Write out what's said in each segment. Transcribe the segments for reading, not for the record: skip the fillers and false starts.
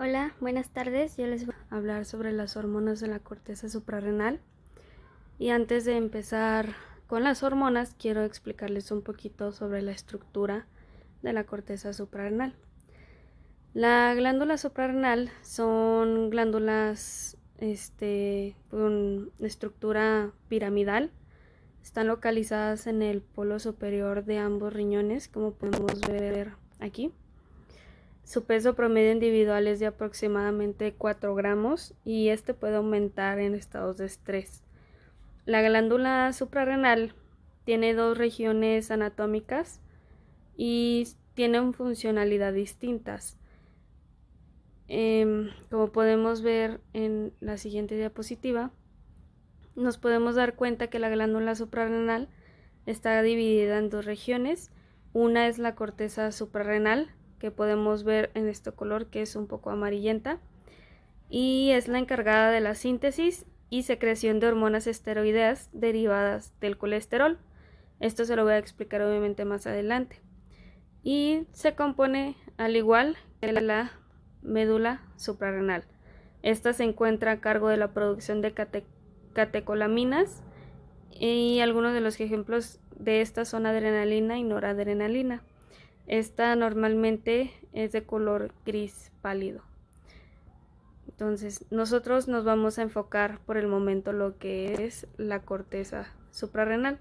Hola, buenas tardes. Yo les voy a hablar sobre las hormonas de la corteza suprarrenal. Y antes de empezar con las hormonas, quiero explicarles un poquito sobre la estructura de la corteza suprarrenal. La glándula suprarrenal son glándulas con estructura piramidal. Están localizadas en el polo superior de ambos riñones, como podemos ver aquí. Su peso promedio individual es de aproximadamente 4 gramos y este puede aumentar en estados de estrés. La glándula suprarrenal tiene dos regiones anatómicas y tienen funcionalidad distintas. Como podemos ver en la siguiente diapositiva, nos podemos dar cuenta que la glándula suprarrenal está dividida en dos regiones. Una es la corteza suprarrenal, que podemos ver en este color que es un poco amarillenta, y es la encargada de la síntesis y secreción de hormonas esteroideas derivadas del colesterol. Esto se lo voy a explicar obviamente más adelante. Y se compone al igual que la médula suprarrenal. Esta se encuentra a cargo de la producción de catecolaminas y algunos de los ejemplos de esta son adrenalina y noradrenalina. Esta normalmente es de color gris pálido. Entonces, nosotros nos vamos a enfocar por el momento lo que es la corteza suprarrenal.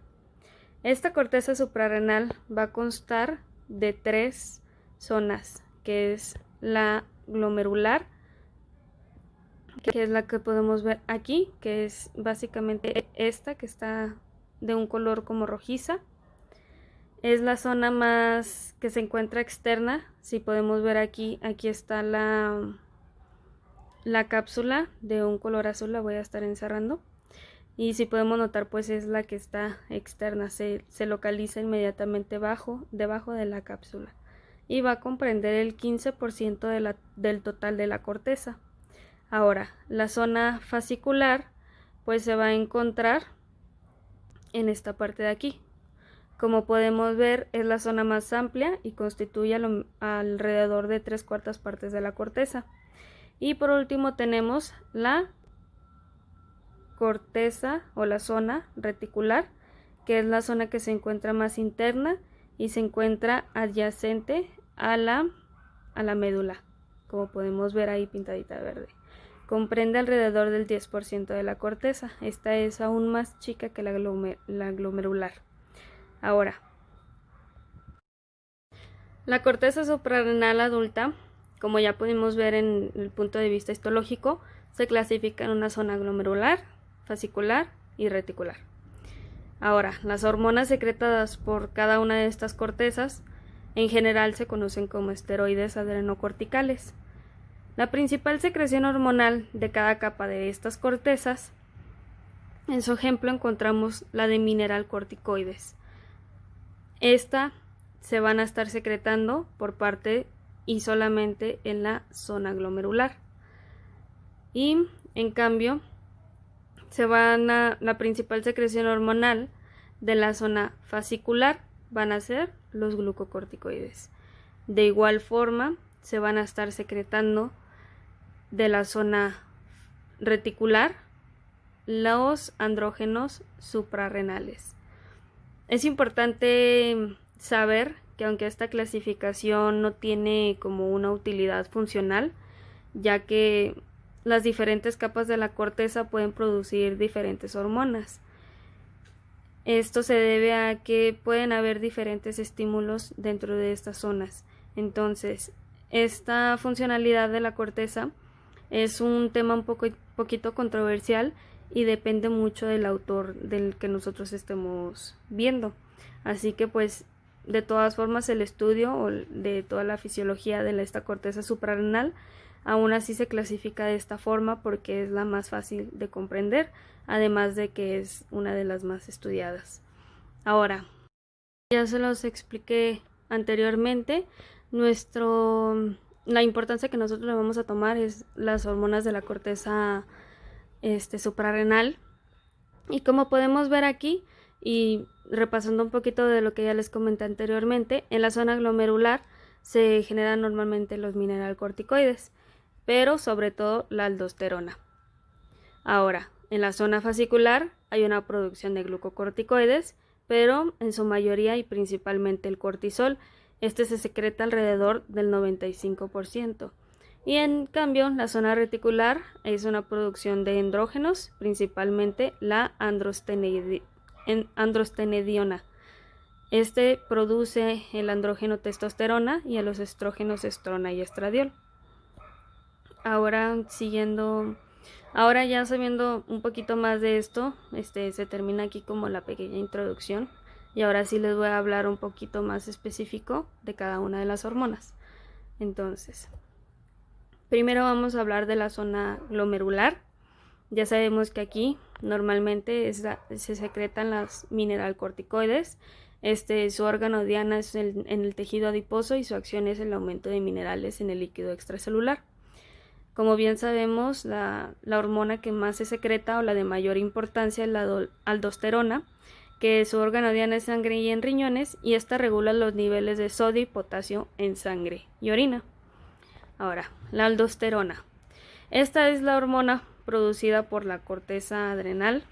Esta corteza suprarrenal va a constar de tres zonas, que es la glomerular, que es la que podemos ver aquí, que es básicamente esta que está de un color como rojiza. Es la zona más que se encuentra externa. Si podemos ver aquí está la cápsula de un color azul, la voy a estar encerrando. Y si podemos notar, pues es la que está externa, se localiza inmediatamente debajo de la cápsula. Y va a comprender el 15% del total de la corteza. Ahora, la zona fascicular, pues se va a encontrar en esta parte de aquí. Como podemos ver, es la zona más amplia y constituye alrededor de 3/4 partes de la corteza. Y por último tenemos la corteza o la zona reticular, que es la zona que se encuentra más interna y se encuentra adyacente a la médula, como podemos ver ahí pintadita de verde. Comprende alrededor del 10% de la corteza. Esta es aún más chica que la glomerular. Ahora, la corteza suprarrenal adulta, como ya pudimos ver en el punto de vista histológico, se clasifica en una zona glomerular, fascicular y reticular. Ahora, las hormonas secretadas por cada una de estas cortezas en general se conocen como esteroides adrenocorticales. La principal secreción hormonal de cada capa de estas cortezas, en su ejemplo encontramos la de mineralcorticoides. Esta se van a estar secretando por parte y solamente en la zona glomerular. Y en cambio, la principal secreción hormonal de la zona fascicular van a ser los glucocorticoides. De igual forma, se van a estar secretando de la zona reticular los andrógenos suprarrenales. Es importante saber que aunque esta clasificación no tiene como una utilidad funcional, ya que las diferentes capas de la corteza pueden producir diferentes hormonas. Esto se debe a que pueden haber diferentes estímulos dentro de estas zonas. Entonces, esta funcionalidad de la corteza es un tema un poquito controversial y depende mucho del autor del que nosotros estemos viendo. Así que pues de todas formas el estudio de toda la fisiología de esta corteza suprarrenal aún así se clasifica de esta forma porque es la más fácil de comprender, además de que es una de las más estudiadas. Ahora, ya se los expliqué anteriormente, la importancia que nosotros le vamos a tomar es las hormonas de la corteza suprarrenal. Y como podemos ver aquí, y repasando un poquito de lo que ya les comenté anteriormente, en la zona glomerular se generan normalmente los mineralcorticoides, pero sobre todo la aldosterona. Ahora, en la zona fascicular hay una producción de glucocorticoides, pero en su mayoría y principalmente el cortisol, este se secreta alrededor del 95%. Y en cambio, la zona reticular es una producción de andrógenos, principalmente la androstenediona. Este produce el andrógeno testosterona y a los estrógenos estrona y estradiol. Ahora ya sabiendo un poquito más de esto, se termina aquí como la pequeña introducción. Y ahora sí les voy a hablar un poquito más específico de cada una de las hormonas. Entonces, primero vamos a hablar de la zona glomerular. Ya sabemos que aquí normalmente se secretan las mineralcorticoides. Su órgano diana es en el tejido adiposo y su acción es el aumento de minerales en el líquido extracelular. Como bien sabemos, la hormona que más se secreta o la de mayor importancia es la aldosterona, que su órgano diana es sangre y en riñones, y esta regula los niveles de sodio y potasio en sangre y orina. Ahora, la aldosterona. Esta es la hormona producida por la corteza adrenal.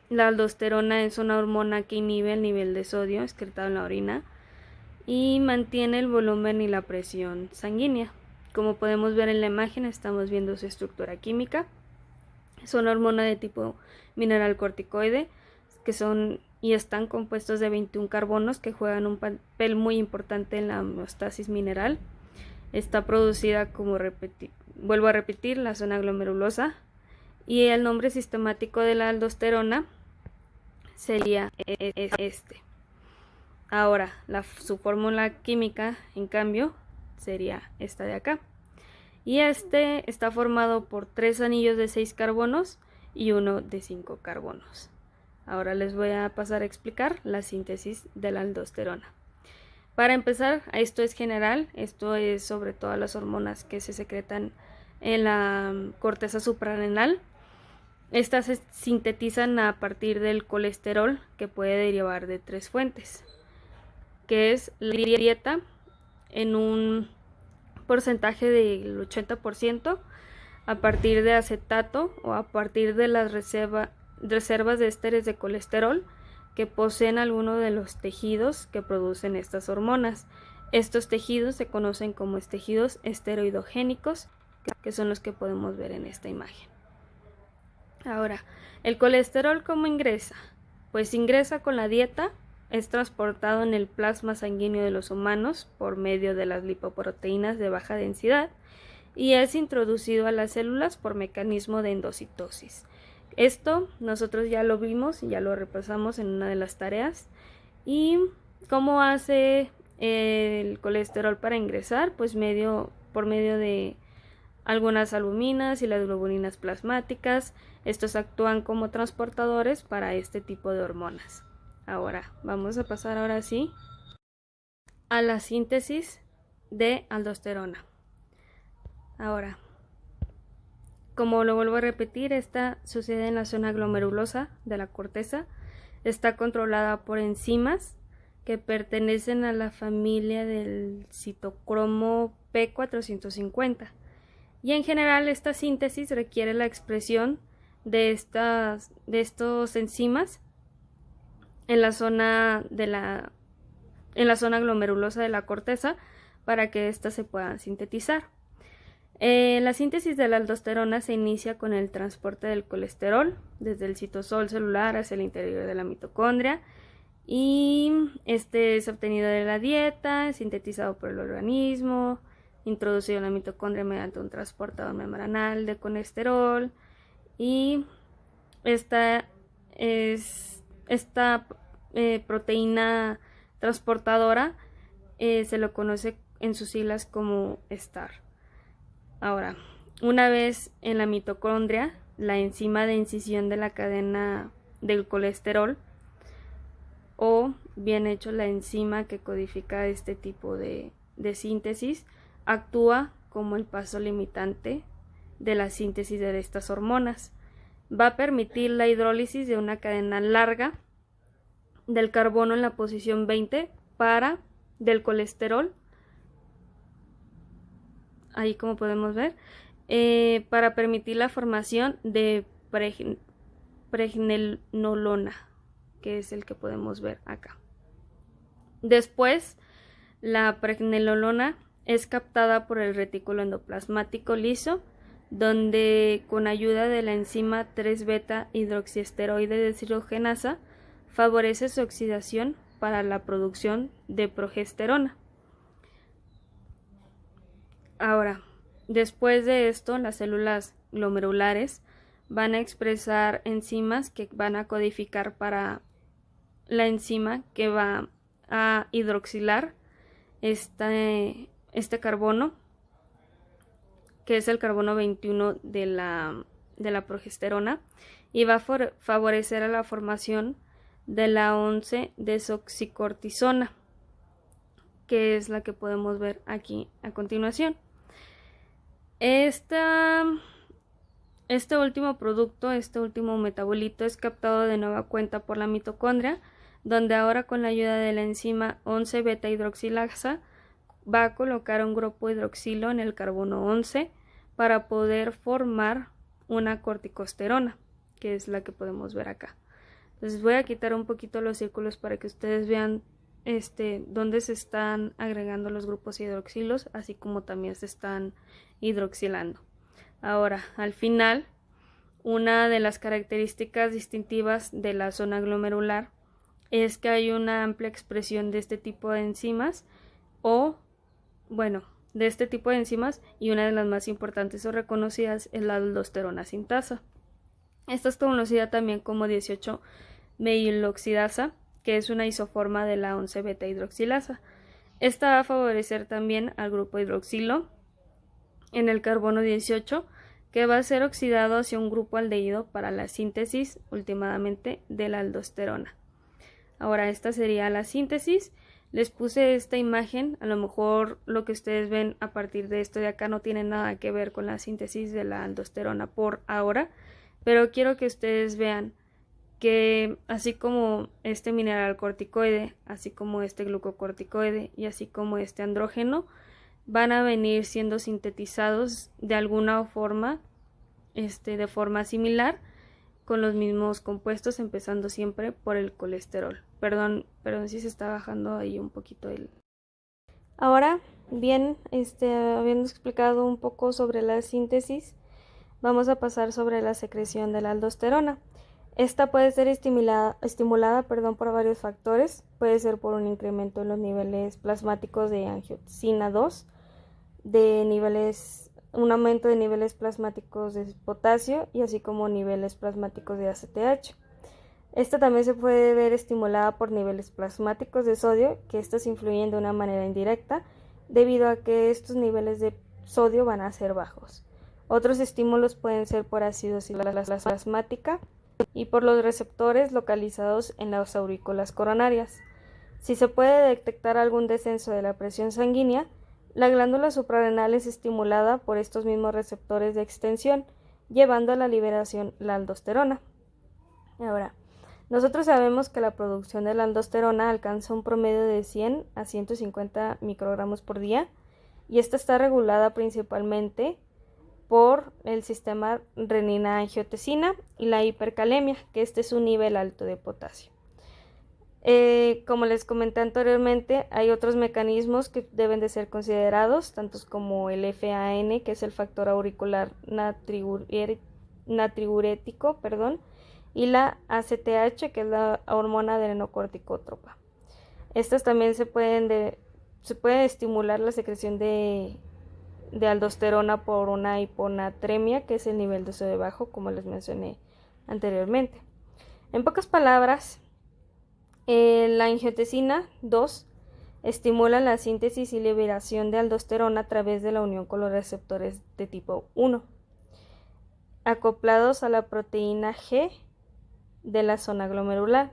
La aldosterona es una hormona que inhibe el nivel de sodio excretado en la orina y mantiene el volumen y la presión sanguínea. Como podemos ver en la imagen, estamos viendo su estructura química. Es una hormona de tipo mineralcorticoide que están compuestos de 21 carbonos que juegan un papel muy importante en la homeostasis mineral. Está producida, vuelvo a repetir, la zona glomerulosa, y el nombre sistemático de la aldosterona sería este. Ahora, su fórmula química, en cambio, sería esta de acá. Y está formado por 3 anillos de 6 carbonos y uno de 5 carbonos. Ahora les voy a pasar a explicar la síntesis de la aldosterona. Para empezar, esto es general, esto es sobre todas las hormonas que se secretan en la corteza suprarrenal. Estas se sintetizan a partir del colesterol, que puede derivar de 3 fuentes, que es la dieta en un porcentaje del 80%, a partir de acetato o a partir de las reservas de ésteres de colesterol que poseen alguno de los tejidos que producen estas hormonas. Estos tejidos se conocen como tejidos esteroidogénicos, que son los que podemos ver en esta imagen. Ahora, ¿el colesterol cómo ingresa? Pues ingresa con la dieta, es transportado en el plasma sanguíneo de los humanos por medio de las lipoproteínas de baja densidad y es introducido a las células por mecanismo de endocitosis. Esto nosotros ya lo vimos y ya lo repasamos en una de las tareas. ¿Y cómo hace el colesterol para ingresar? Pues por medio de algunas albuminas y las globulinas plasmáticas. Estos actúan como transportadores para este tipo de hormonas. Ahora, vamos a pasar ahora sí a la síntesis de aldosterona. Ahora, como lo vuelvo a repetir, esta sucede en la zona glomerulosa de la corteza. Está controlada por enzimas que pertenecen a la familia del citocromo P450. Y en general esta síntesis requiere la expresión de estos enzimas en la zona glomerulosa de la corteza para que ésta se pueda sintetizar. La síntesis de la aldosterona se inicia con el transporte del colesterol desde el citosol celular hacia el interior de la mitocondria, y este es obtenido de la dieta, sintetizado por el organismo, introducido en la mitocondria mediante un transportador membranal de colesterol, y esta proteína transportadora se lo conoce en sus siglas como STAR. Ahora, una vez en la mitocondria, la enzima de incisión de la cadena del colesterol, o bien hecho la enzima que codifica este tipo de síntesis, actúa como el paso limitante de la síntesis de estas hormonas. Va a permitir la hidrólisis de una cadena larga del carbono en la posición 20 del colesterol ahí como podemos ver, para permitir la formación de pregnenolona, que es el que podemos ver acá. Después, la pregnenolona es captada por el retículo endoplasmático liso, donde con ayuda de la enzima 3-beta hidroxiesteroide deshidrogenasa favorece su oxidación para la producción de progesterona. Ahora, después de esto, las células glomerulares van a expresar enzimas que van a codificar para la enzima que va a hidroxilar este carbono, que es el carbono 21 de la progesterona, y va a favorecer a la formación de la 11-desoxicortisona, que es la que podemos ver aquí a continuación. Este último producto, este último metabolito es captado de nueva cuenta por la mitocondria, donde ahora con la ayuda de la enzima 11-beta hidroxilasa va a colocar un grupo hidroxilo en el carbono 11 para poder formar una corticosterona, que es la que podemos ver acá. Entonces voy a quitar un poquito los círculos para que ustedes vean dónde se están agregando los grupos hidroxilos, así como también se están hidroxilando. Ahora, al final, una de las características distintivas de la zona glomerular es que hay una amplia expresión de este tipo de enzimas y una de las más importantes o reconocidas es la aldosterona sintasa. Esta es conocida también como 18-meiloxidasa, que es una isoforma de la 11-beta hidroxilasa. Esta va a favorecer también al grupo hidroxilo en el carbono 18, que va a ser oxidado hacia un grupo aldehído para la síntesis últimamente de la aldosterona. Ahora, esta sería la síntesis. Les puse esta imagen, a lo mejor lo que ustedes ven a partir de esto de acá no tiene nada que ver con la síntesis de la aldosterona por ahora, pero quiero que ustedes vean que así como este mineral corticoide, así como este glucocorticoide y así como este andrógeno, van a venir siendo sintetizados de alguna forma, de forma similar, con los mismos compuestos, empezando siempre por el colesterol. Perdón si se está bajando ahí un poquito el... Ahora, bien, habiendo explicado un poco sobre la síntesis, vamos a pasar sobre la secreción de la aldosterona. Esta puede ser estimulada por varios factores. Puede ser por un incremento en los niveles plasmáticos de angiotensina 2, un aumento de niveles plasmáticos de potasio y así como niveles plasmáticos de ACTH. Esta también se puede ver estimulada por niveles plasmáticos de sodio, que estos influyen de una manera indirecta debido a que estos niveles de sodio van a ser bajos. Otros estímulos pueden ser por acidosis plasmática y por los receptores localizados en las aurículas coronarias. Si se puede detectar algún descenso de la presión sanguínea, la glándula suprarrenal es estimulada por estos mismos receptores de extensión, llevando a la liberación de la aldosterona. Ahora, nosotros sabemos que la producción de la aldosterona alcanza un promedio de 100 a 150 microgramos por día, y esta está regulada principalmente por el sistema renina-angiotensina y la hipercalemia, que este es un nivel alto de potasio. Como les comenté anteriormente, hay otros mecanismos que deben de ser considerados, tantos como el FAN, que es el factor auricular natriurético, y la ACTH, que es la hormona adrenocorticótropa. Estas también se puede estimular la secreción de aldosterona por una hiponatremia, que es el nivel de sodio bajo, como les mencioné anteriormente. En pocas palabras, la angiotensina 2 estimula la síntesis y liberación de aldosterona a través de la unión con los receptores de tipo 1, acoplados a la proteína G de la zona glomerular.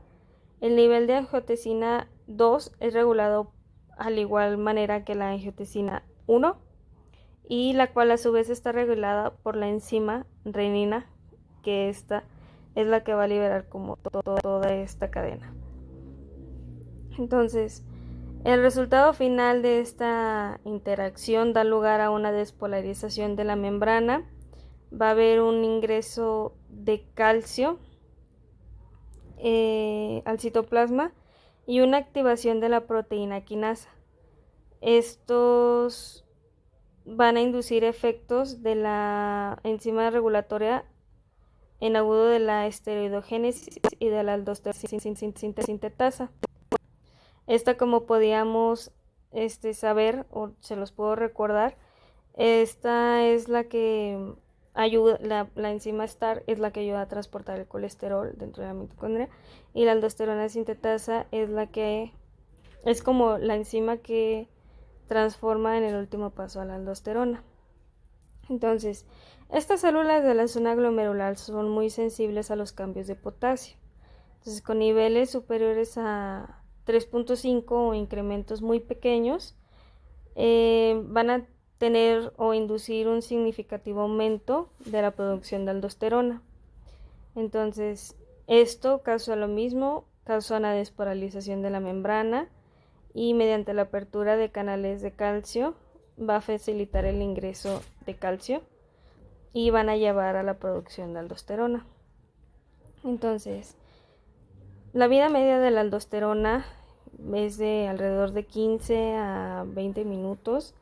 El nivel de angiotensina 2 es regulado al igual manera que la angiotensina 1, y la cual a su vez está regulada por la enzima renina, que esta es la que va a liberar como toda esta cadena. Entonces, El resultado final de esta interacción da lugar a una despolarización de la membrana. Va a haber un ingreso de calcio al citoplasma y una activación de la proteína quinasa. Estos van a inducir efectos de la enzima regulatoria en agudo de la esteroidogénesis y de la aldosterona sintetasa. Esta, como podíamos saber, o se los puedo recordar, esta es la que ayuda, la enzima STAR es la que ayuda a transportar el colesterol dentro de la mitocondria, y la aldosterona sintetasa es la que es como la enzima que transforma en el último paso a la aldosterona. Entonces, estas células de la zona glomerular son muy sensibles a los cambios de potasio. Entonces, con niveles superiores a 3.5 o incrementos muy pequeños, van a tener o inducir un significativo aumento de la producción de aldosterona. Entonces, esto causa lo mismo, causa una despolarización de la membrana y mediante la apertura de canales de calcio va a facilitar el ingreso de calcio y van a llevar a la producción de aldosterona. Entonces, la vida media de la aldosterona es de alrededor de 15 a 20 minutos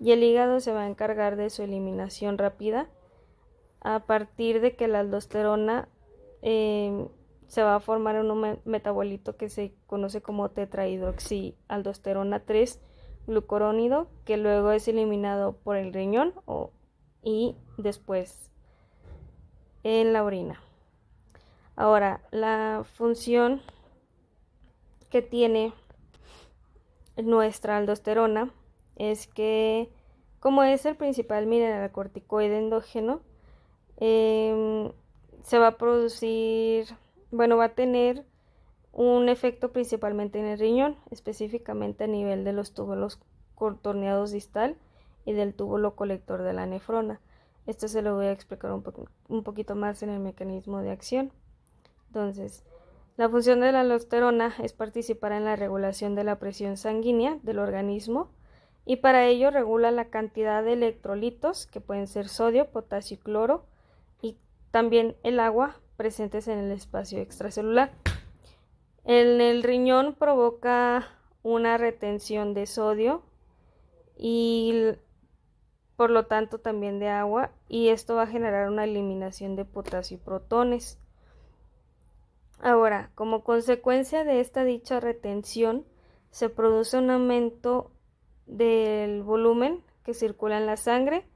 y el hígado se va a encargar de su eliminación rápida a partir de que la aldosterona se va a formar en un metabolito que se conoce como tetrahidroxialdosterona 3 glucurónido, que luego es eliminado por el riñón y después en la orina. Ahora, la función que tiene nuestra aldosterona es que, como es el principal mineralocorticoide endógeno, se va a producir, va a tener un efecto principalmente en el riñón, específicamente a nivel de los túbulos contorneados distal y del túbulo colector de la nefrona. Esto se lo voy a explicar un poquito más en el mecanismo de acción. Entonces, la función de la aldosterona es participar en la regulación de la presión sanguínea del organismo y para ello regula la cantidad de electrolitos, que pueden ser sodio, potasio y cloro, y también el agua presentes en el espacio extracelular. En el riñón provoca una retención de sodio y por lo tanto también de agua, y esto va a generar una eliminación de potasio y protones. Ahora, como consecuencia de esta dicha retención, se produce un aumento del volumen que circula en la sangre,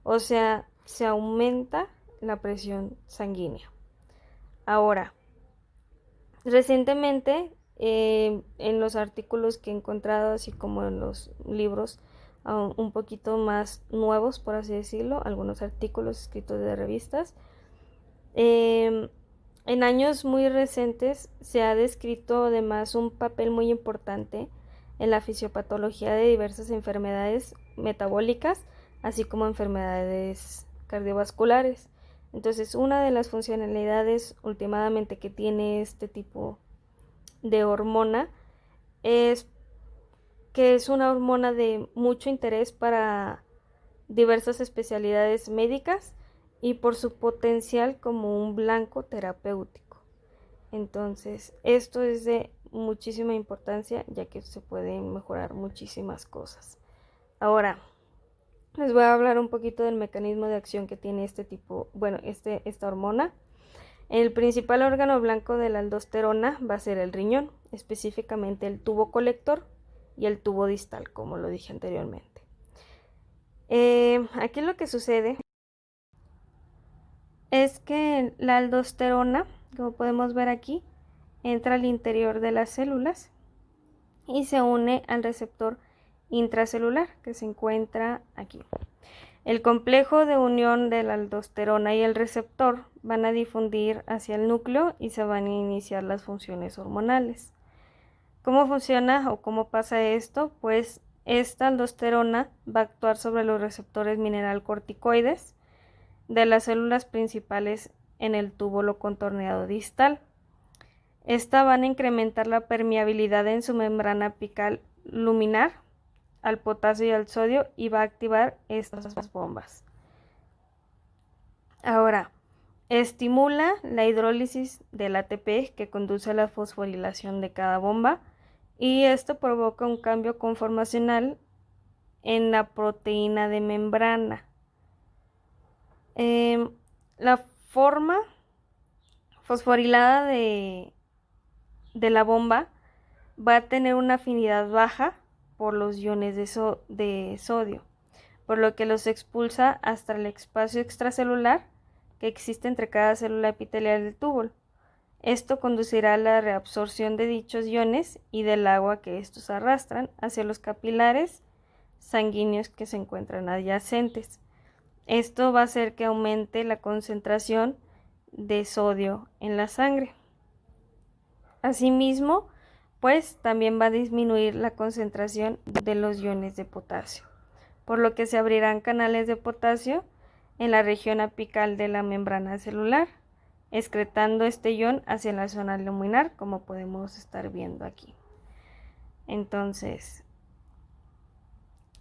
o sea, se aumenta la presión sanguínea. Ahora, recientemente, en los artículos que he encontrado, así como en los libros un poquito más nuevos, por así decirlo, algunos artículos escritos de revistas, en años muy recientes se ha descrito además un papel muy importante en la fisiopatología de diversas enfermedades metabólicas, así como enfermedades cardiovasculares. Entonces, una de las funcionalidades últimamente que tiene este tipo de hormona es que es una hormona de mucho interés para diversas especialidades médicas y por su potencial como un blanco terapéutico. Entonces, esto es de muchísima importancia, ya que se pueden mejorar muchísimas cosas. Ahora, les voy a hablar un poquito del mecanismo de acción que tiene esta hormona. El principal órgano blanco de la aldosterona va a ser el riñón, específicamente el tubo colector y el tubo distal, como lo dije anteriormente. Aquí lo que sucede es que la aldosterona, como podemos ver aquí, entra al interior de las células y se une al receptor intracelular que se encuentra aquí. El complejo de unión de la aldosterona y el receptor van a difundir hacia el núcleo y se van a iniciar las funciones hormonales. ¿Cómo funciona o cómo pasa esto? Pues esta aldosterona va a actuar sobre los receptores mineralocorticoides de las células principales en el túbulo contorneado distal. Esta van a incrementar la permeabilidad en su membrana apical luminar al potasio y al sodio y va a activar estas bombas. Ahora, estimula la hidrólisis del ATP que conduce a la fosforilación de cada bomba y esto provoca un cambio conformacional en la proteína de membrana. La forma fosforilada de la bomba va a tener una afinidad baja por los iones de sodio, por lo que los expulsa hasta el espacio extracelular que existe entre cada célula epitelial del túbulo. Esto conducirá a la reabsorción de dichos iones y del agua que estos arrastran hacia los capilares sanguíneos que se encuentran adyacentes. Esto va a hacer que aumente la concentración de sodio en la sangre. Asimismo, pues también va a disminuir la concentración de los iones de potasio, por lo que se abrirán canales de potasio en la región apical de la membrana celular, excretando este ion hacia la zona luminar, como podemos estar viendo aquí. Entonces,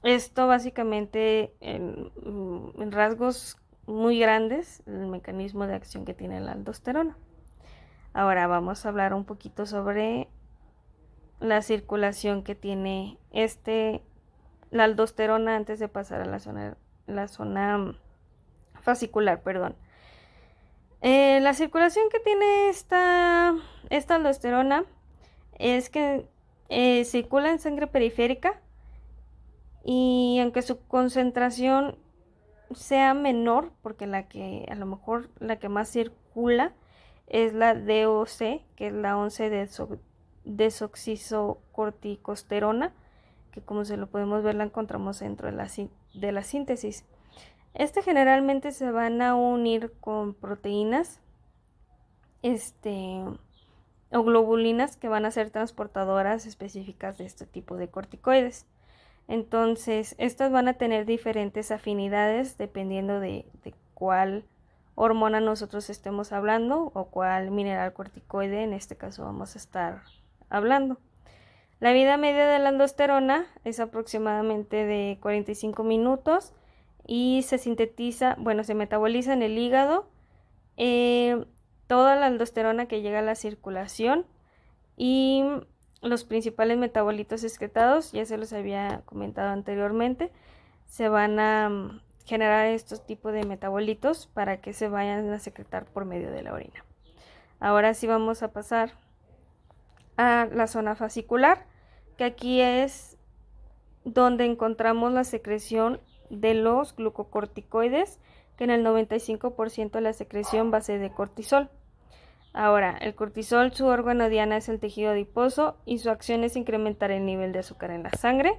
esto básicamente en rasgos muy grandes, el mecanismo de acción que tiene la aldosterona. Ahora vamos a hablar un poquito sobre la circulación que tiene la aldosterona antes de pasar a la zona fascicular, perdón. La circulación que tiene esta aldosterona es que circula en sangre periférica y aunque su concentración sea menor, porque a lo mejor la que más circula es la DOC, que es la 11-desoxisocorticosterona, que como se lo podemos ver la encontramos dentro de la síntesis. Generalmente se van a unir con proteínas o globulinas que van a ser transportadoras específicas de este tipo de corticoides. Entonces, estas van a tener diferentes afinidades dependiendo de cuál hormona nosotros estemos hablando o cuál mineral corticoide en este caso vamos a estar hablando. La vida media de la aldosterona es aproximadamente de 45 minutos y se metaboliza en el hígado toda la aldosterona que llega a la circulación y los principales metabolitos excretados, ya se los había comentado anteriormente, se van a generar estos tipos de metabolitos para que se vayan a secretar por medio de la orina. Ahora sí vamos a pasar a la zona fascicular, que aquí es donde encontramos la secreción de los glucocorticoides, que en el 95% de la secreción va a ser de cortisol. Ahora, el cortisol, su órgano diana es el tejido adiposo y su acción es incrementar el nivel de azúcar en la sangre,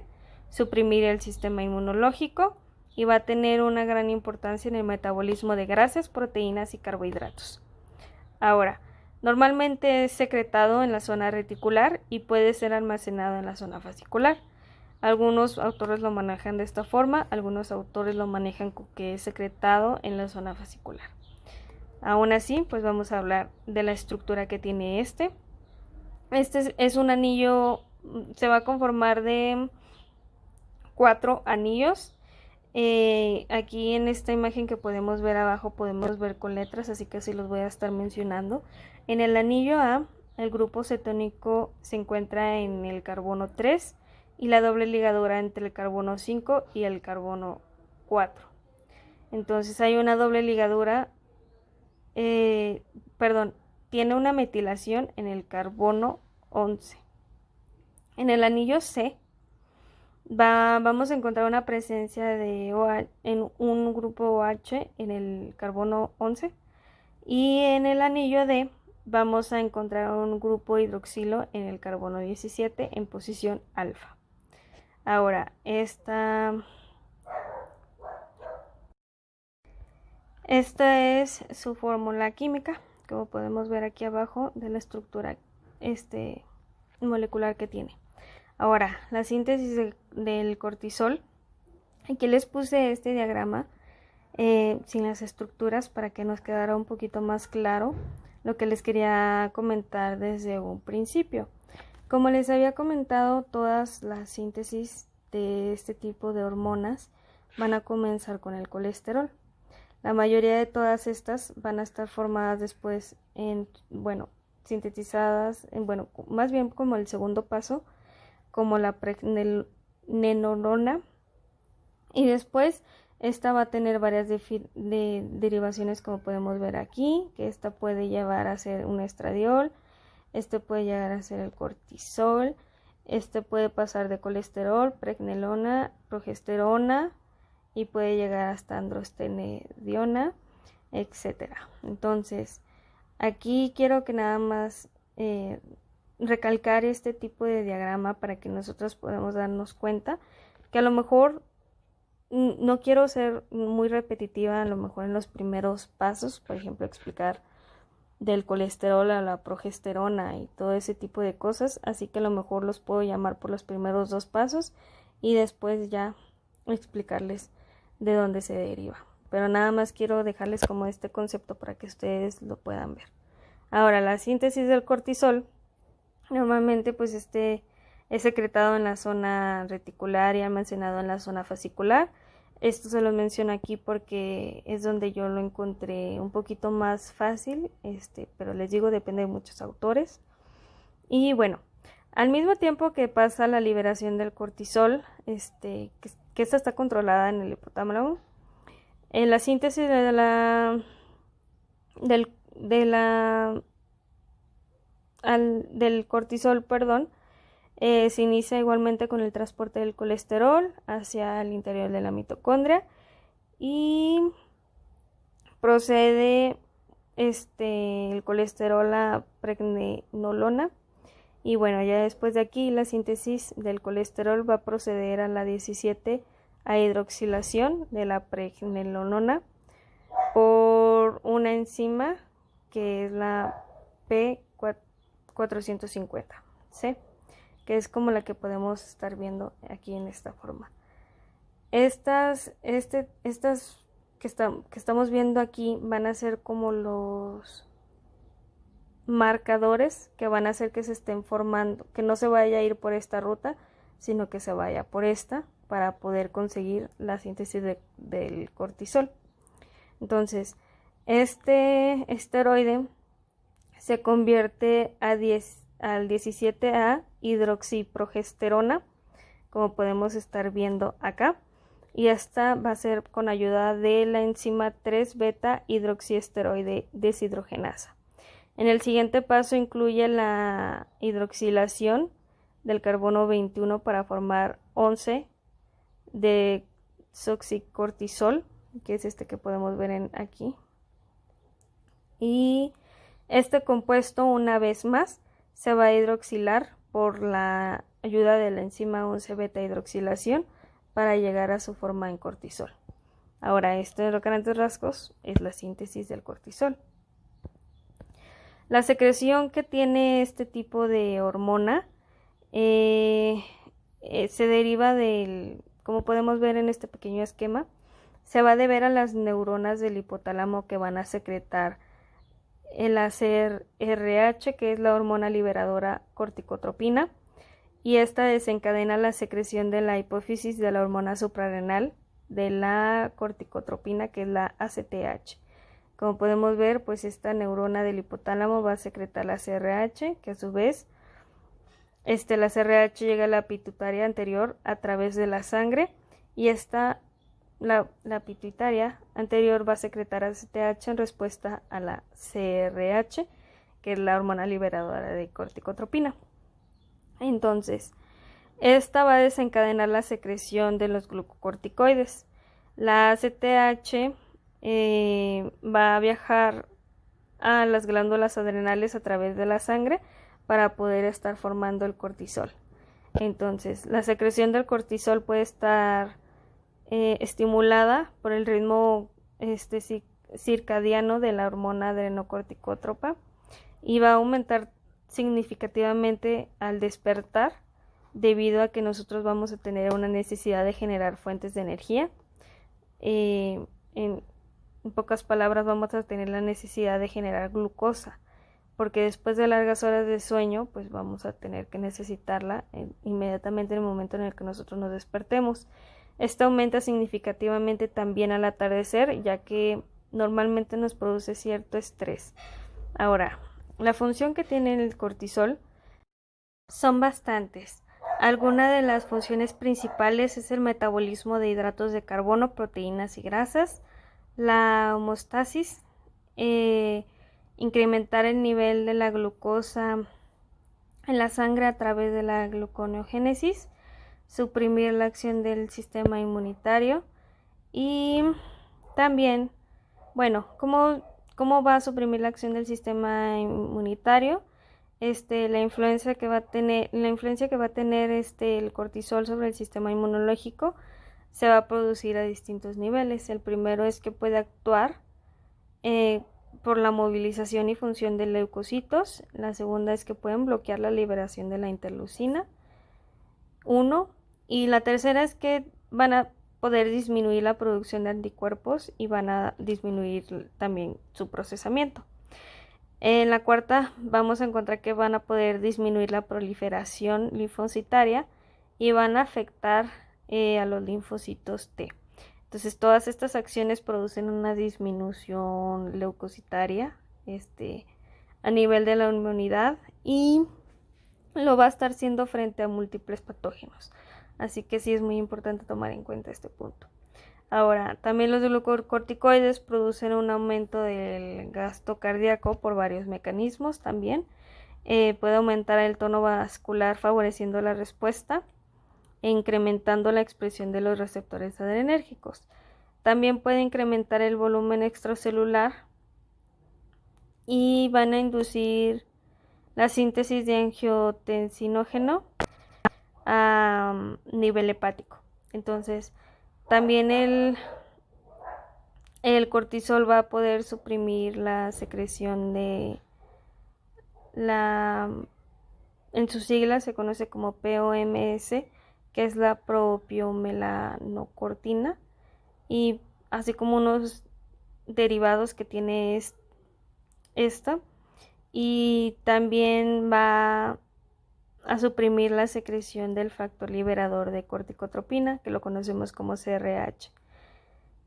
suprimir el sistema inmunológico y va a tener una gran importancia en el metabolismo de grasas, proteínas y carbohidratos. Ahora, normalmente es secretado en la zona reticular y puede ser almacenado en la zona fascicular. Algunos autores lo manejan de esta forma, algunos autores lo manejan con que es secretado en la zona fascicular. Aún así, pues vamos a hablar de la estructura que tiene Este es un anillo, se va a conformar de 4 anillos. Aquí en esta imagen que podemos ver abajo podemos ver con letras, así que así los voy a estar mencionando. En el anillo A, el grupo cetónico se encuentra en el carbono 3 y la doble ligadura entre el carbono 5 y el carbono 4. Entonces hay una doble ligadura, tiene una metilación en el carbono 11. En el anillo C vamos a encontrar una presencia de OH, en un grupo OH en el carbono 11 y en el anillo D vamos a encontrar un grupo hidroxilo en el carbono 17 en posición alfa. Ahora, esta es su fórmula química, como podemos ver aquí abajo, de la estructura molecular que tiene. Ahora, la síntesis del cortisol. Aquí les puse este diagrama sin las estructuras para que nos quedara un poquito más claro lo que les quería comentar desde un principio. Como les había comentado, todas las síntesis de este tipo de hormonas van a comenzar con el colesterol. La mayoría de todas estas van a estar formadas después sintetizadas, más bien como el segundo paso, como la pregnenolona, y después esta va a tener varias derivaciones, como podemos ver aquí, que esta puede llevar a ser un estradiol, este puede llegar a ser el cortisol, este puede pasar de colesterol, pregnenolona, progesterona, y puede llegar hasta androstenediona, etcétera. Entonces, aquí quiero que nada más recalcar este tipo de diagrama para que nosotros podamos darnos cuenta que a lo mejor no quiero ser muy repetitiva, a lo mejor en los primeros pasos, por ejemplo, explicar del colesterol a la progesterona y todo ese tipo de cosas, así que a lo mejor los puedo llamar por los primeros 2 pasos y después ya explicarles de dónde se deriva. Pero nada más quiero dejarles como este concepto para que ustedes lo puedan ver. Ahora, la síntesis del cortisol, normalmente pues es secretado en la zona reticular y almacenado en la zona fascicular. Esto se lo menciono aquí porque es donde yo lo encontré un poquito más fácil, pero les digo, depende de muchos autores. Y bueno, al mismo tiempo que pasa la liberación del cortisol, que esta está controlada en el hipotálamo, en la síntesis del cortisol, se inicia igualmente con el transporte del colesterol hacia el interior de la mitocondria y procede el colesterol a pregnenolona, y bueno, ya después de aquí la síntesis del colesterol va a proceder a la 17 a hidroxilación de la pregnenolona por una enzima que es la P450, ¿sí? Que es como la que podemos estar viendo aquí en esta forma. Estas que estamos viendo aquí van a ser como los marcadores que van a hacer que se estén formando, que no se vaya a ir por esta ruta, sino que se vaya por esta para poder conseguir la síntesis del cortisol. Entonces, este esteroide se convierte al 17A hidroxiprogesterona, como podemos estar viendo acá, y esta va a ser con ayuda de la enzima 3-beta hidroxiesteroide deshidrogenasa. En el siguiente paso incluye la hidroxilación del carbono 21 para formar 11 de desoxicortisol, que es este que podemos ver aquí. Y este compuesto, una vez más, se va a hidroxilar por la ayuda de la enzima 11-beta hidroxilación para llegar a su forma en cortisol. Ahora, esto en los grandes rasgos es la síntesis del cortisol. La secreción que tiene este tipo de hormona se deriva como podemos ver en este pequeño esquema, se va a deber a las neuronas del hipotálamo que van a secretar el ACRH, que es la hormona liberadora corticotropina, y esta desencadena la secreción de la hipófisis de la hormona suprarrenal de la corticotropina, que es la ACTH. Como podemos ver, pues esta neurona del hipotálamo va a secretar la CRH, que a su vez la CRH llega a la pituitaria anterior a través de la sangre, y la pituitaria anterior va a secretar ACTH en respuesta a la CRH, que es la hormona liberadora de corticotropina. Entonces, esta va a desencadenar la secreción de los glucocorticoides. La ACTH va a viajar a las glándulas adrenales a través de la sangre para poder estar formando el cortisol. Entonces, la secreción del cortisol puede estar estimulada por el ritmo circadiano de la hormona adrenocorticótropa y va a aumentar significativamente al despertar, debido a que nosotros vamos a tener una necesidad de generar fuentes de energía. En pocas palabras, vamos a tener la necesidad de generar glucosa porque después de largas horas de sueño, pues vamos a tener que necesitarla inmediatamente en el momento en el que nosotros nos despertemos. Esto aumenta significativamente también al atardecer, ya que normalmente nos produce cierto estrés. Ahora, la función que tiene el cortisol son bastantes. Algunas de las funciones principales es el metabolismo de hidratos de carbono, proteínas y grasas, la homeostasis, incrementar el nivel de la glucosa en la sangre a través de la gluconeogénesis, suprimir la acción del sistema inmunitario y también, bueno, ¿cómo va a suprimir la acción del sistema inmunitario? La influencia que va a tener el cortisol sobre el sistema inmunológico se va a producir a distintos niveles. El primero es que puede actuar por la movilización y función de leucocitos. La segunda es que pueden bloquear la liberación de la interleucina 1. Y la tercera es que van a poder disminuir la producción de anticuerpos y van a disminuir también su procesamiento. En la cuarta vamos a encontrar que van a poder disminuir la proliferación linfocitaria y van a afectar a los linfocitos T. Entonces todas estas acciones producen una disminución leucocitaria a nivel de la inmunidad y lo va a estar siendo frente a múltiples patógenos. Así que sí es muy importante tomar en cuenta este punto. Ahora, también los glucocorticoides producen un aumento del gasto cardíaco por varios mecanismos también. Puede aumentar el tono vascular favoreciendo la respuesta e incrementando la expresión de los receptores adrenérgicos. También puede incrementar el volumen extracelular y van a inducir la síntesis de angiotensinógeno a nivel hepático. Entonces, también el cortisol va a poder suprimir la secreción de en sus siglas se conoce como POMS, que es la propiomelanocortina, y así como unos derivados que tiene esta, y también va a suprimir la secreción del factor liberador de corticotropina, que lo conocemos como CRH.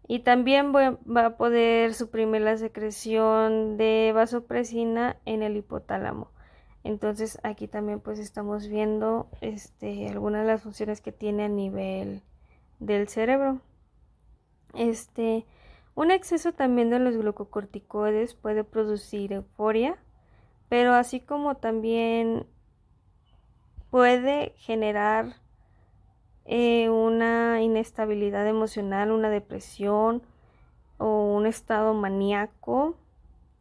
Y también va a poder suprimir la secreción de vasopresina en el hipotálamo. Entonces aquí también pues estamos viendo algunas de las funciones que tiene a nivel del cerebro. Un exceso también de los glucocorticoides puede producir euforia, pero así como también puede generar una inestabilidad emocional, una depresión o un estado maníaco,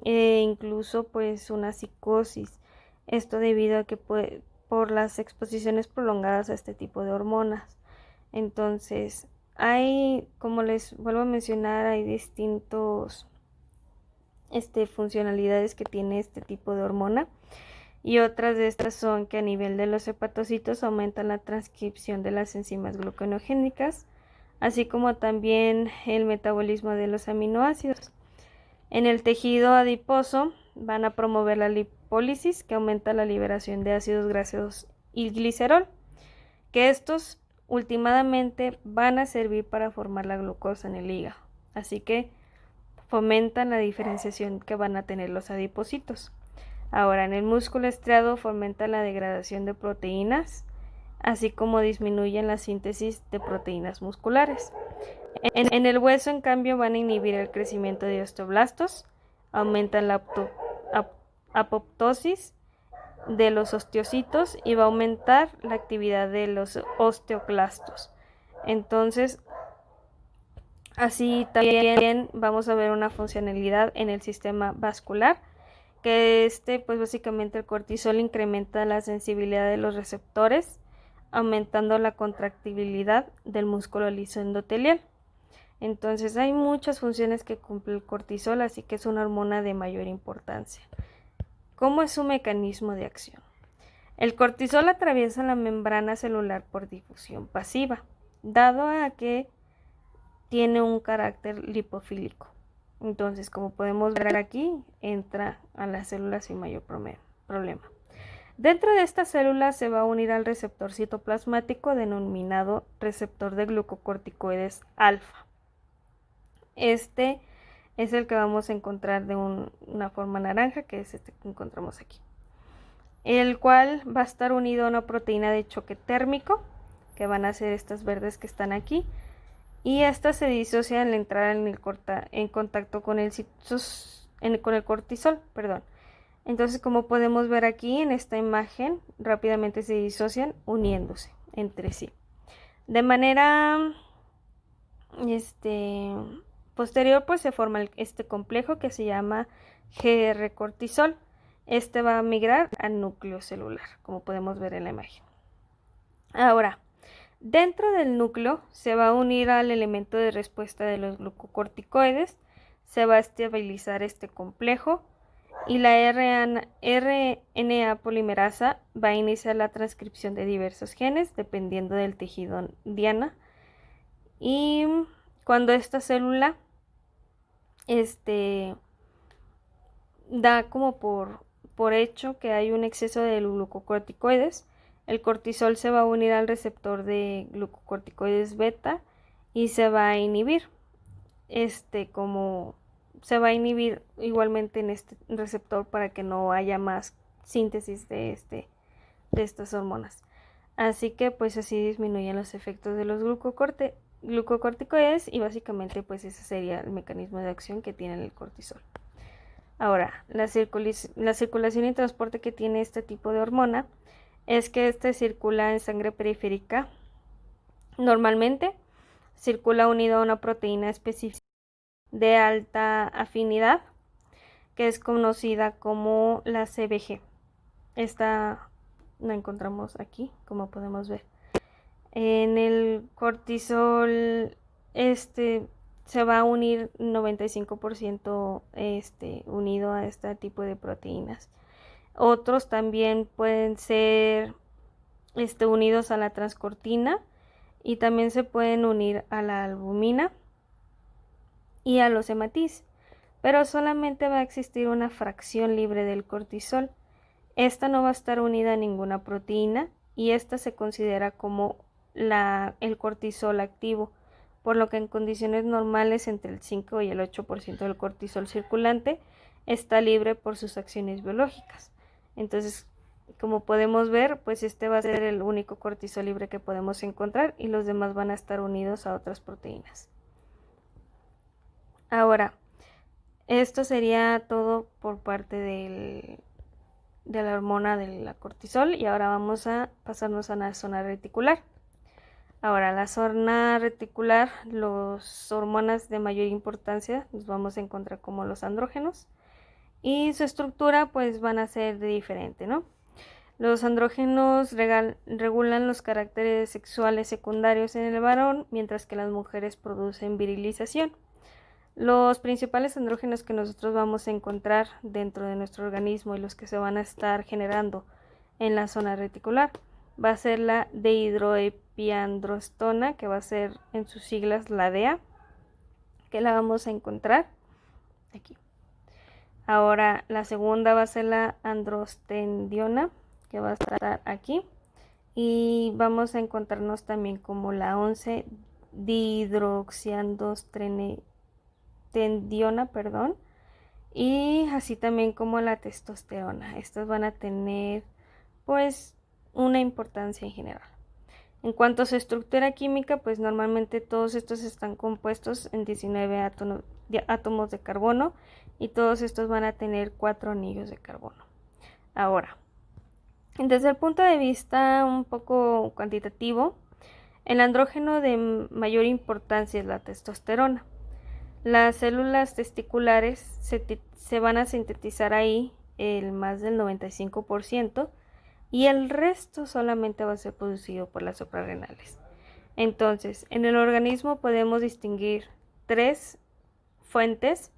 incluso pues una psicosis. Esto debido a que por las exposiciones prolongadas a este tipo de hormonas. Entonces, como les vuelvo a mencionar, hay distintos funcionalidades que tiene este tipo de hormona. Y otras de estas son que a nivel de los hepatocitos aumentan la transcripción de las enzimas gluconeogénicas, así como también el metabolismo de los aminoácidos. En el tejido adiposo van a promover la lipólisis, que aumenta la liberación de ácidos grasos y glicerol, que estos últimamente van a servir para formar la glucosa en el hígado. Así que fomentan la diferenciación que van a tener los adipocitos. Ahora, en el músculo estriado fomenta la degradación de proteínas, así como disminuyen la síntesis de proteínas musculares. En el hueso, en cambio, van a inhibir el crecimiento de osteoblastos, aumentan la apoptosis de los osteocitos y va a aumentar la actividad de los osteoclastos. Entonces, así también vamos a ver una funcionalidad en el sistema vascular, que pues básicamente el cortisol incrementa la sensibilidad de los receptores, aumentando la contractibilidad del músculo liso endotelial. Entonces hay muchas funciones que cumple el cortisol, así que es una hormona de mayor importancia. ¿Cómo es su mecanismo de acción? El cortisol atraviesa la membrana celular por difusión pasiva, dado a que tiene un carácter lipofílico. Entonces, como podemos ver aquí, entra a la célula sin mayor problema. Dentro de esta célula se va a unir al receptor citoplasmático denominado receptor de glucocorticoides alfa. Este es el que vamos a encontrar de una forma naranja, que es este que encontramos aquí, el cual va a estar unido a una proteína de choque térmico, que van a ser estas verdes que están aquí, y esta se disocia al entrar en contacto con el cortisol, perdón. Entonces, como podemos ver aquí en esta imagen, rápidamente se disocian uniéndose entre sí. De manera posterior, pues se forma este complejo que se llama GR-cortisol. Este va a migrar al núcleo celular, como podemos ver en la imagen. Ahora, dentro del núcleo se va a unir al elemento de respuesta de los glucocorticoides, se va a estabilizar este complejo y la RNA polimerasa va a iniciar la transcripción de diversos genes dependiendo del tejido diana. Y cuando esta célula da como por hecho que hay un exceso de glucocorticoides, el cortisol se va a unir al receptor de glucocorticoides beta y se va a inhibir. Como se va a inhibir igualmente en este receptor para que no haya más síntesis de estas hormonas. Así que pues así disminuyen los efectos de los glucocorticoides y básicamente pues ese sería el mecanismo de acción que tiene el cortisol. Ahora, la circulación y transporte que tiene este tipo de hormona es que circula en sangre periférica. Normalmente circula unido a una proteína específica de alta afinidad que es conocida como la CBG. Esta la encontramos aquí, como podemos ver. En el cortisol se va a unir 95% unido a este tipo de proteínas. Otros también pueden ser unidos a la transcortina y también se pueden unir a la albumina y a los hematis, pero solamente va a existir una fracción libre del cortisol. Esta no va a estar unida a ninguna proteína y esta se considera como el cortisol activo, por lo que en condiciones normales entre el 5 y el 8% del cortisol circulante está libre por sus acciones biológicas. Entonces, como podemos ver, pues va a ser el único cortisol libre que podemos encontrar y los demás van a estar unidos a otras proteínas. Ahora, esto sería todo por parte de la hormona de la cortisol y ahora vamos a pasarnos a la zona reticular. Ahora, la zona reticular, las hormonas de mayor importancia los vamos a encontrar como los andrógenos y su estructura pues van a ser diferente, ¿no? Los andrógenos regulan los caracteres sexuales secundarios en el varón, mientras que las mujeres producen virilización. Los principales andrógenos que nosotros vamos a encontrar dentro de nuestro organismo y los que se van a estar generando en la zona reticular va a ser la dehidroepiandrosterona, que va a ser en sus siglas la DEA, que la vamos a encontrar aquí. Ahora la segunda va a ser la androstendiona, que va a estar aquí, y vamos a encontrarnos también como la 11 dihidroxiandostendiona, y así también como la testosterona. Estas van a tener pues una importancia en general. En cuanto a su estructura química, pues normalmente todos estos están compuestos en 19 átomos de carbono y todos estos van a tener 4 anillos de carbono. Ahora, desde el punto de vista un poco cuantitativo, el andrógeno de mayor importancia es la testosterona. Las células testiculares se van a sintetizar ahí el más del 95% y el resto solamente va a ser producido por las suprarrenales. Entonces, en el organismo podemos distinguir 3 fuentes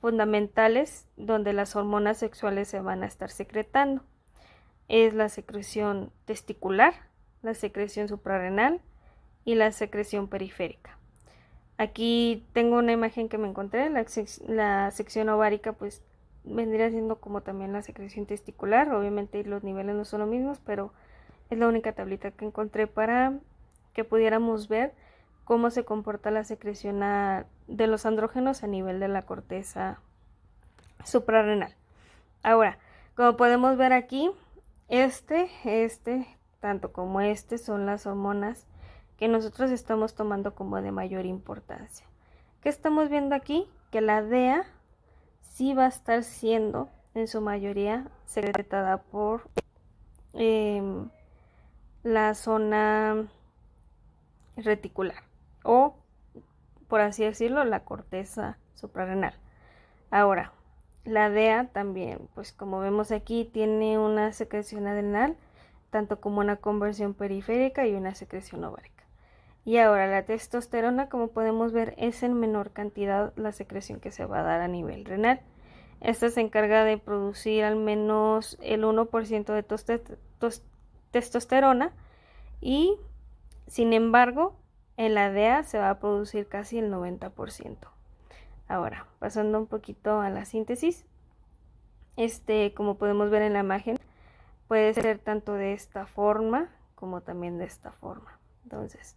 fundamentales donde las hormonas sexuales se van a estar secretando. Es la secreción testicular, la secreción suprarrenal y la secreción periférica. Aquí tengo una imagen que me encontré, la sección ovárica pues vendría siendo como también la secreción testicular. Obviamente los niveles no son los mismos, pero es la única tablita que encontré para que pudiéramos ver cómo se comporta la secreción de los andrógenos a nivel de la corteza suprarrenal. Ahora, como podemos ver aquí, tanto como son las hormonas que nosotros estamos tomando como de mayor importancia. ¿Qué estamos viendo aquí? Que la DEA sí va a estar siendo en su mayoría secretada por la zona reticular o, por así decirlo, la corteza suprarrenal. Ahora, la DEA también, pues como vemos aquí, tiene una secreción adrenal, tanto como una conversión periférica y una secreción ovárica. Y ahora la testosterona, como podemos ver, es en menor cantidad la secreción que se va a dar a nivel renal. Esta se encarga de producir al menos el 1% de testosterona y, sin embargo, en la DEA se va a producir casi el 90%. Ahora, pasando un poquito a la síntesis, como podemos ver en la imagen, puede ser tanto de esta forma como también de esta forma. Entonces,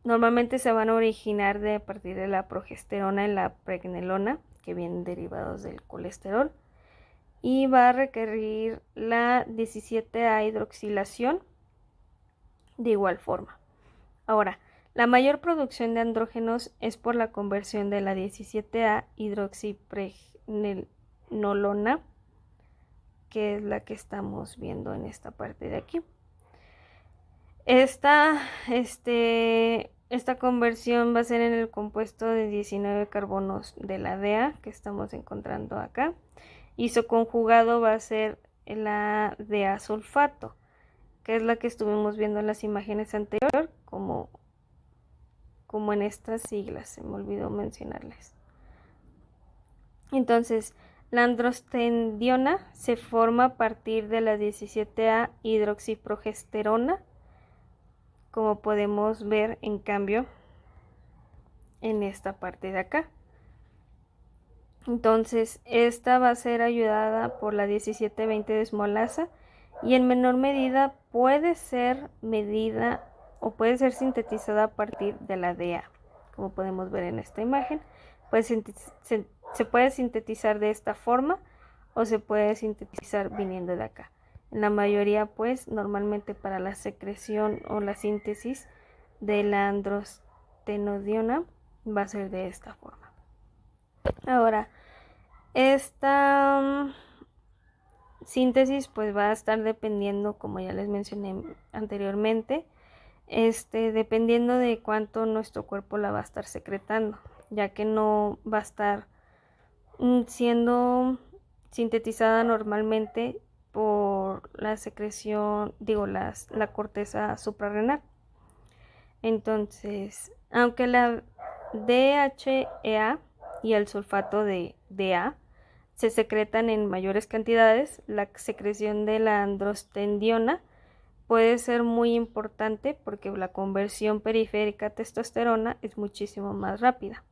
normalmente se van a originar a partir de la progesterona y la pregnenolona, que vienen derivados del colesterol, y va a requerir la 17A hidroxilación de igual forma. Ahora, la mayor producción de andrógenos es por la conversión de la 17A hidroxipregnenolona, que es la que estamos viendo en esta parte de aquí. Esta conversión va a ser en el compuesto de 19 carbonos de la DEA que estamos encontrando acá, y su conjugado va a ser la DEA sulfato, que es la que estuvimos viendo en las imágenes anteriores, como en estas siglas, se me olvidó mencionarles. Entonces, la androstendiona se forma a partir de la 17A hidroxiprogesterona, como podemos ver en cambio en esta parte de acá. Entonces, esta va a ser ayudada por la 1720 desmolasa y en menor medida puede ser medida o puede ser sintetizada a partir de la DEA, como podemos ver en esta imagen. Se puede sintetizar de esta forma o se puede sintetizar viniendo de acá. En la mayoría, pues, normalmente para la secreción o la síntesis de la androstenediona va a ser de esta forma. Ahora, esta síntesis pues va a estar dependiendo, como ya les mencioné anteriormente, dependiendo de cuánto nuestro cuerpo la va a estar secretando, ya que no va a estar siendo sintetizada normalmente por la secreción, la corteza suprarrenal. Entonces, aunque la DHEA y el sulfato de DA se secretan en mayores cantidades, la secreción de la androstendiona puede ser muy importante porque la conversión periférica a testosterona es muchísimo más rápida.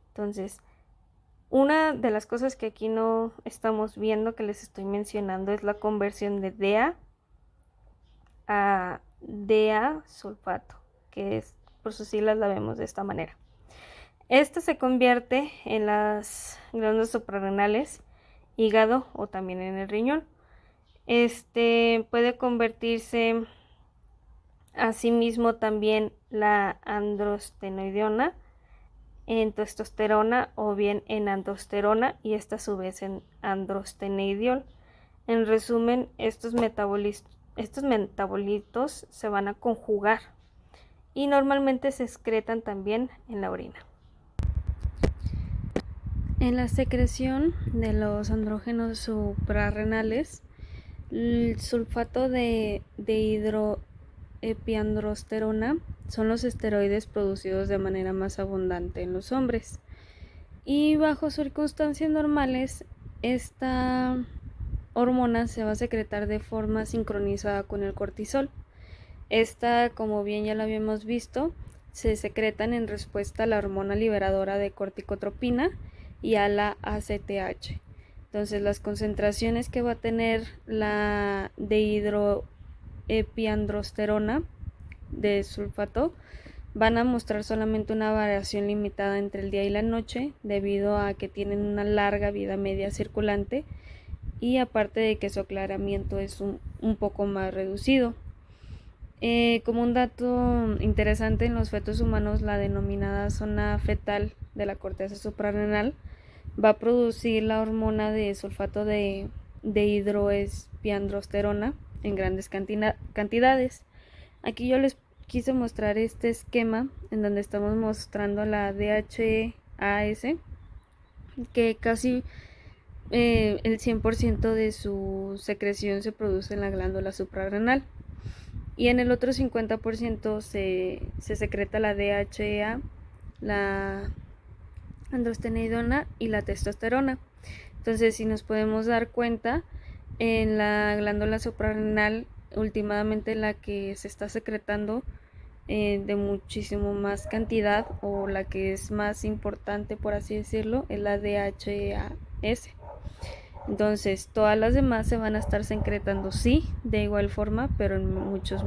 Entonces, una de las cosas que aquí no estamos viendo, que les estoy mencionando, es la conversión de DA a DA sulfato, que es, por sus siglas la vemos de esta manera. Esta se convierte en las glándulas suprarrenales, hígado o también en el riñón. Puede convertirse asimismo también la androstenediona en testosterona o bien en aldosterona, y esta a su vez en androstenediol. En resumen, estos metabolitos se van a conjugar y normalmente se excretan también en la orina. En la secreción de los andrógenos suprarrenales, el sulfato de hidroepiandrosterona son los esteroides producidos de manera más abundante en los hombres, y bajo circunstancias normales esta hormona se va a secretar de forma sincronizada con el cortisol. Esta, como bien ya lo habíamos visto, se secretan en respuesta a la hormona liberadora de corticotropina y a la ACTH. Entonces las concentraciones que va a tener la dehidroepiandrosterona de sulfato van a mostrar solamente una variación limitada entre el día y la noche, debido a que tienen una larga vida media circulante, y aparte de que su aclaramiento es un poco más reducido. Como un dato interesante, en los fetos humanos la denominada zona fetal de la corteza suprarrenal va a producir la hormona de sulfato de hidroespiandrosterona en grandes cantidades. Aquí yo les quise mostrar este esquema en donde estamos mostrando la DHAS, que casi el 100% de su secreción se produce en la glándula suprarrenal, y en el otro 50% se secreta la DHEA, la androstenediona y la testosterona. Entonces, si nos podemos dar cuenta, en la glándula suprarrenal, últimamente la que se está secretando de muchísimo más cantidad, o la que es más importante, por así decirlo, es la DHAS. Entonces, todas las demás se van a estar secretando, sí, de igual forma, pero en mucho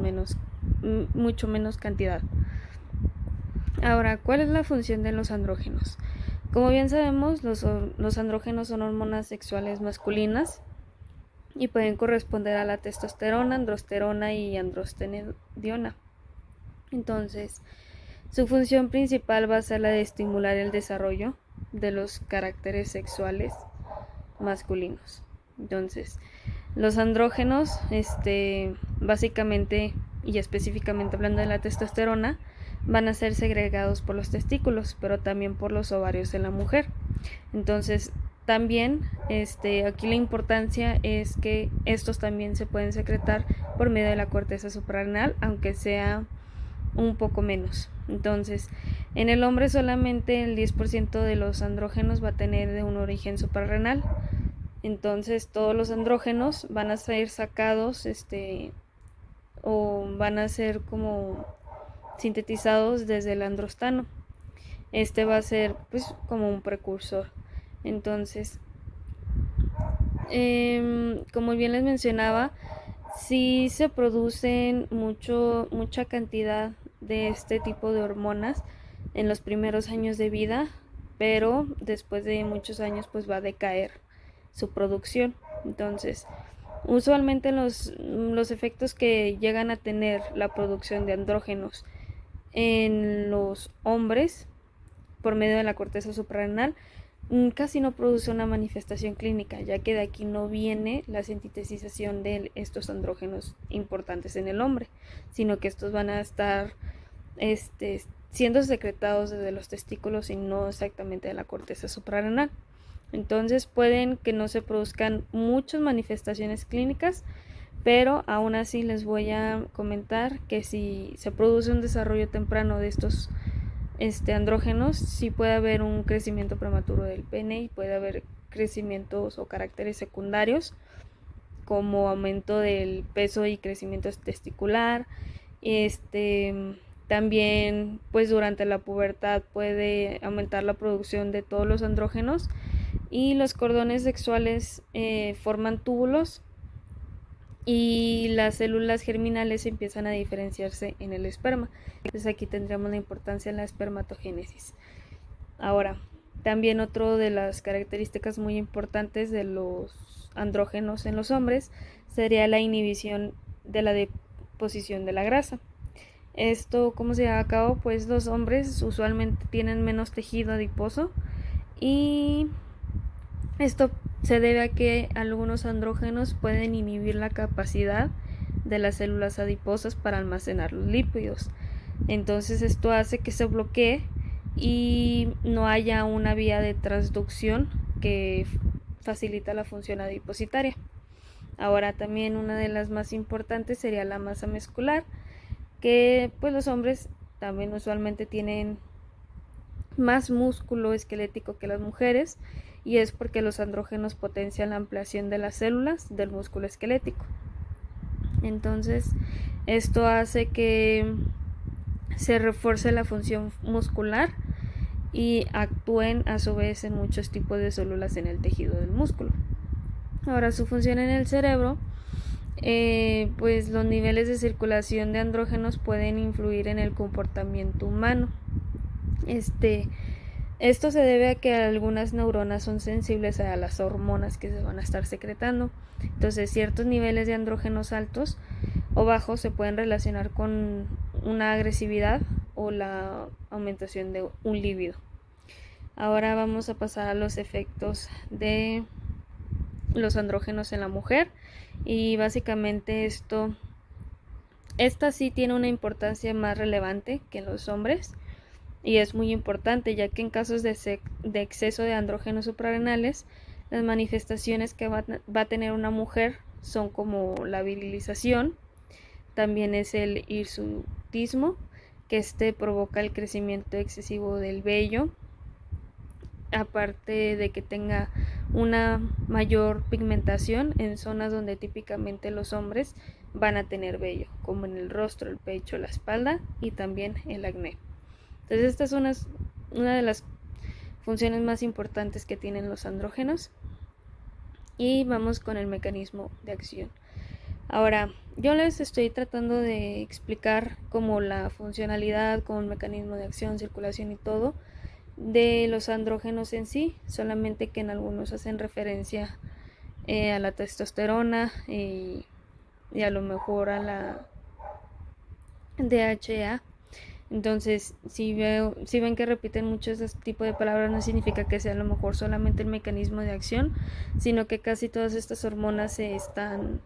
menos cantidad. Ahora, ¿cuál es la función de los andrógenos? Como bien sabemos, los andrógenos son hormonas sexuales masculinas y pueden corresponder a la testosterona, androsterona y androstenediona. Entonces, su función principal va a ser la de estimular el desarrollo de los caracteres sexuales masculinos. Entonces, los andrógenos, básicamente y específicamente hablando de la testosterona, van a ser segregados por los testículos, pero también por los ovarios en la mujer. Entonces, también aquí la importancia es que estos también se pueden secretar por medio de la corteza suprarrenal, aunque sea un poco menos. Entonces, en el hombre solamente el 10% de los andrógenos va a tener de un origen suprarrenal. Entonces, todos los andrógenos van a ser sacados o van a ser como sintetizados desde el androstano. Este va a ser pues como un precursor. Entonces, como bien les mencionaba, sí se producen mucha cantidad de este tipo de hormonas en los primeros años de vida, pero después de muchos años pues va a decaer su producción. Entonces, usualmente los efectos que llegan a tener la producción de andrógenos en los hombres por medio de la corteza suprarrenal casi no produce una manifestación clínica, ya que de aquí no viene la sintetización de estos andrógenos importantes en el hombre, sino que estos van a estar siendo secretados desde los testículos y no exactamente de la corteza suprarrenal. Entonces pueden que no se produzcan muchas manifestaciones clínicas, pero aún así les voy a comentar que si se produce un desarrollo temprano de estos andrógenos, sí puede haber un crecimiento prematuro del pene y puede haber crecimientos o caracteres secundarios como aumento del peso y crecimiento testicular. También pues durante la pubertad puede aumentar la producción de todos los andrógenos, y los cordones sexuales forman túbulos y las células germinales empiezan a diferenciarse en el esperma. Entonces aquí tendríamos la importancia de la espermatogénesis. Ahora, también otra de las características muy importantes de los andrógenos en los hombres sería la inhibición de la deposición de la grasa. Esto, ¿cómo se lleva a cabo? Pues los hombres usualmente tienen menos tejido adiposo, y esto se debe a que algunos andrógenos pueden inhibir la capacidad de las células adiposas para almacenar los lípidos. Entonces esto hace que se bloquee y no haya una vía de transducción que facilita la función adipositaria. Ahora también una de las más importantes sería la masa muscular, que pues los hombres también usualmente tienen más músculo esquelético que las mujeres, y es porque los andrógenos potencian la ampliación de las células del músculo esquelético. Entonces, esto hace que se refuerce la función muscular y actúen a su vez en muchos tipos de células en el tejido del músculo. Ahora, su función en el cerebro, pues los niveles de circulación de andrógenos pueden influir en el comportamiento humano. Esto se debe a que algunas neuronas son sensibles a las hormonas que se van a estar secretando. Entonces, ciertos niveles de andrógenos altos o bajos se pueden relacionar con una agresividad o la aumentación de un líbido. Ahora vamos a pasar a los efectos de los andrógenos en la mujer, y básicamente esta sí tiene una importancia más relevante que en los hombres, y es muy importante ya que en casos de exceso de andrógenos suprarrenales, las manifestaciones que va a tener una mujer son como la virilización, también es el hirsutismo, que provoca el crecimiento excesivo del vello, aparte de que tenga una mayor pigmentación en zonas donde típicamente los hombres van a tener vello, como en el rostro, el pecho, la espalda y también el acné. Entonces esta es una de las funciones más importantes que tienen los andrógenos. Y vamos con el mecanismo de acción. Ahora, yo les estoy tratando de explicar como la funcionalidad, como el mecanismo de acción, circulación y todo de los andrógenos en sí, solamente que en algunos hacen referencia a la testosterona y a lo mejor a la DHA. Entonces, si ven que repiten mucho este tipo de palabras, no significa que sea a lo mejor solamente el mecanismo de acción, sino que casi todas estas hormonas se están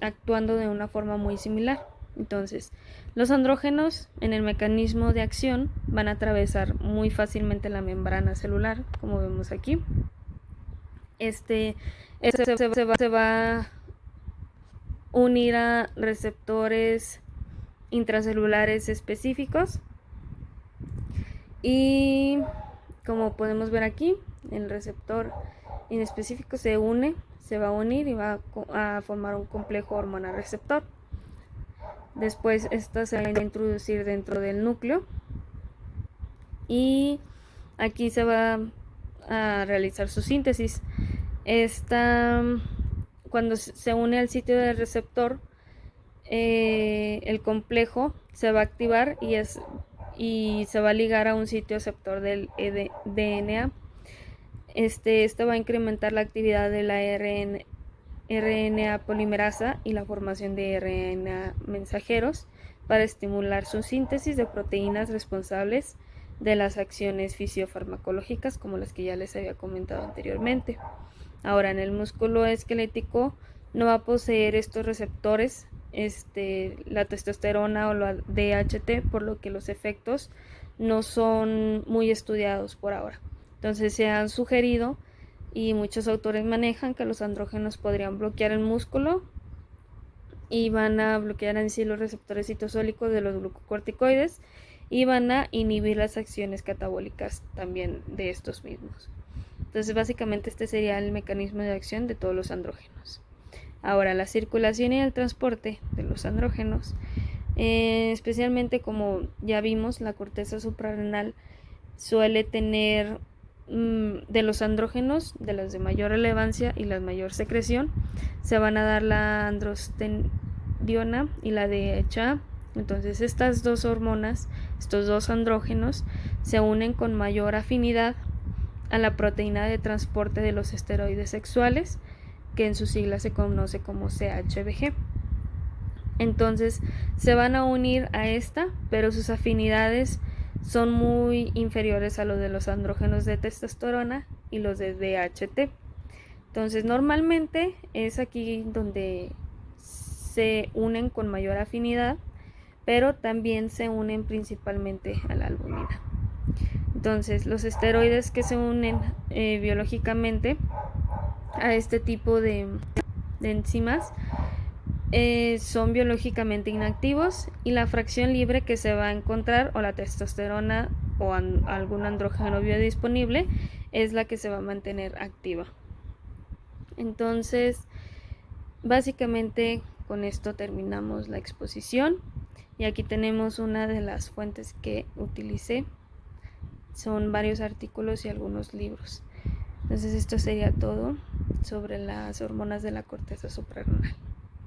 actuando de una forma muy similar. Entonces, los andrógenos en el mecanismo de acción van a atravesar muy fácilmente la membrana celular, como vemos aquí. Se va a unir a receptores intracelulares específicos, y como podemos ver aquí, el receptor inespecífico se va a unir y va a formar un complejo hormonal receptor. Después esta se va a introducir dentro del núcleo y aquí se va a realizar su síntesis. Cuando se une al sitio del receptor, el complejo se va a activar y se va a ligar a un sitio receptor del DNA. Esto va a incrementar la actividad de la RNA polimerasa y la formación de RNA mensajeros para estimular su síntesis de proteínas responsables de las acciones fisiofarmacológicas, como las que ya les había comentado anteriormente. Ahora, en el músculo esquelético no va a poseer estos receptores, la testosterona o la DHT, por lo que los efectos no son muy estudiados por ahora. Entonces se han sugerido y muchos autores manejan que los andrógenos podrían bloquear el músculo y van a bloquear en sí los receptores citosólicos de los glucocorticoides y van a inhibir las acciones catabólicas también de estos mismos. Entonces básicamente este sería el mecanismo de acción de todos los andrógenos. Ahora, la circulación y el transporte de los andrógenos, especialmente como ya vimos, la corteza suprarrenal suele tener de los andrógenos, de las de mayor relevancia y la mayor secreción, se van a dar la androstendiona y la DHA. Entonces estas dos hormonas, estos dos andrógenos, se unen con mayor afinidad a la proteína de transporte de los esteroides sexuales, que en sus siglas se conoce como CHBG. Entonces se van a unir a esta, pero sus afinidades son muy inferiores a los de los andrógenos de testosterona y los de DHT. Entonces normalmente es aquí donde se unen con mayor afinidad, pero también se unen principalmente a la albumina. Entonces los esteroides que se unen biológicamente a este tipo de enzimas son biológicamente inactivos, y la fracción libre que se va a encontrar, o la testosterona o algún andrógeno biodisponible, es la que se va a mantener activa. Entonces básicamente con esto terminamos la exposición. Y aquí tenemos una de las fuentes que utilicé. Son varios artículos y algunos libros. Entonces esto sería todo sobre las hormonas de la corteza suprarrenal.